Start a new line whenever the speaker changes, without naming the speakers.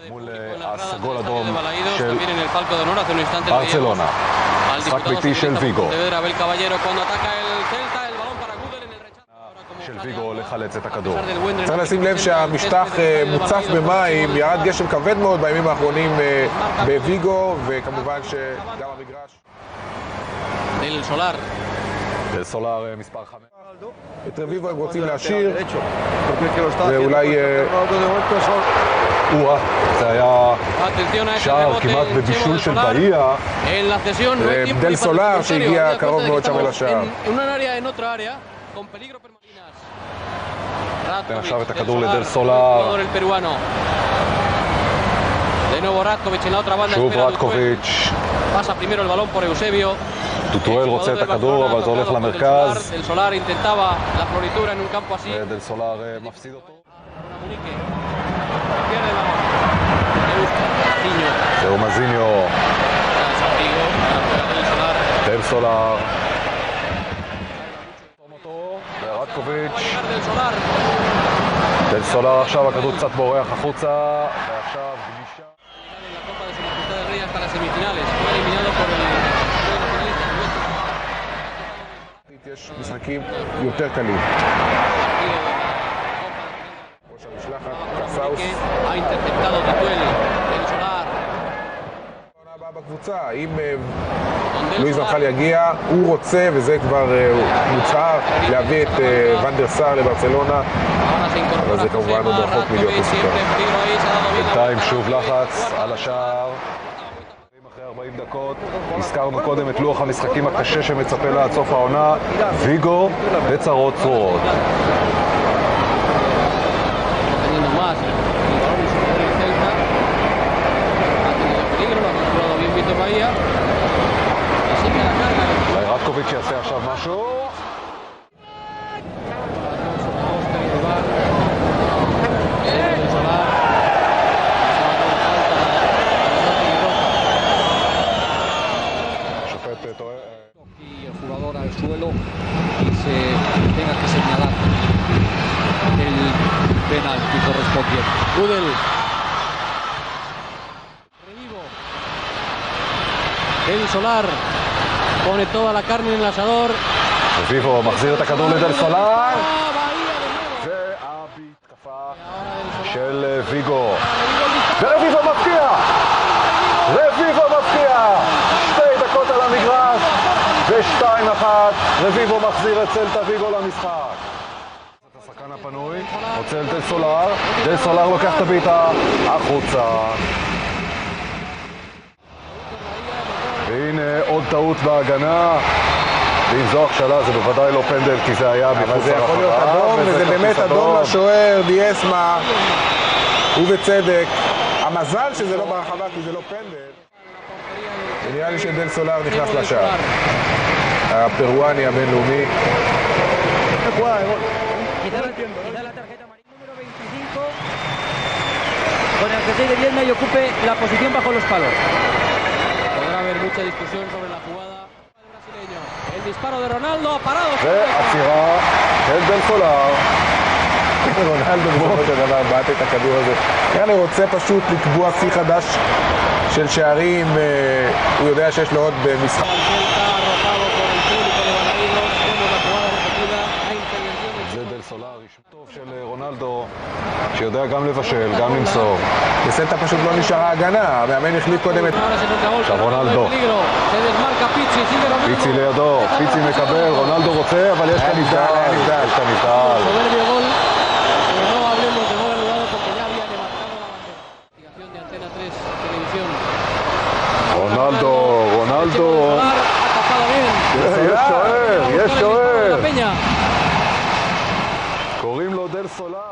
מול הסגול אדום של
ברצלונה.
משחק ביתי של ויגו. של ויגו לחלץ את הכדור.
צריך לשים לב שהמשטח מוצף במים, ירד גשם כבד מאוד בימים האחרונים בוויגו, וכמובן שגם המגרש.
דל סולר מספר 5.
את רביבו הם רוצים להשאיר, ואולי...
זה היה שער כמעט בבישול של בהיה.
דל סולר שהגיע קרוב מאוד שם אל השער.
תן עכשיו את הכדור לדל סולר. שוב רטקוביץ'. טוטואל רוצה את הכדור, אבל זה הולך למרכז. ודל סולר מפסיד אותו. זהו מזיניו. דל סולר. רטקוביץ'. דל סולר עכשיו, הכדור קצת בורח החוצה, ועכשיו גלישה.
יש משחקים יותר קלים. ראש המשלחת, קסאוס. בקבוצה, אם לואיס ון חאל יגיע, הוא רוצה, וזה כבר מוצהר, להביא את ונדר סאר לברצלונה, אבל זה כמובן עוד רחוק מלהיות מסוכן.
בינתיים שוב לחץ על השער. אחרי 40 דקות, הזכרנו קודם את לוח המשחקים הקשה שמצפה לה עד סוף העונה. ויגו בצרות צרורות. רטקוביץ' יעשה עכשיו משהו.
Suelo y se tenga que señalar el penalti correspondiente.
Gudel.
Revivo. Del Solar pone toda la carne en el asador.
רביבו מחזיר את הכדור לדל סולר. וההתקפה של ויגו. ורביבו מפקיע! רביבו מפקיע! 2 דקות על המגרש. ו2-1, רביבו מחזיר את סלטה ויגו למשחק. את השחקן הפנוי, רוצה דל סולר, דל סולר לוקח את הבעיטה החוצה. והנה עוד טעות בהגנה. ואם זו הכשלה זה בוודאי לא פנדל, כי זה היה מחוץ לרחבה.
אבל זה יכול להיות אדום, וזה באמת אדום לשוער, דיאסמה, ובצדק. המזל שזה לא ברחבה, כי זה לא פנדל. נראה לי שדל סולר נכנס לשער. הפרואני הבינלאומי.
Con el jersey de Viedma y ocupe la posición bajo los palos.
Podrá haber mucha discusión sobre la jugada del brasileño. El disparo de Ronaldo ha parado.
ועצירה של דל סולר.
רונלדו בסופו של דבר בעט את הכדור הזה. אני רוצה פשוט לקבוע שיא חדש של שערים. הוא יודע שיש לו עוד במשחק.
זה דל סולר, איש טוב של רונלדו, שיודע גם לבשל, גם למסור.
בסלטה פשוט לא נשארה הגנה, המאמן החליט קודם את...
עכשיו רונלדו. פיצי לידו, פיצי מקבל, רונלדו רוצה, אבל יש כאן נבדל. יש כאן נבדל. רונלדו, רונלדו. יש שוער, יש שוער. קוראים לו דל סולר.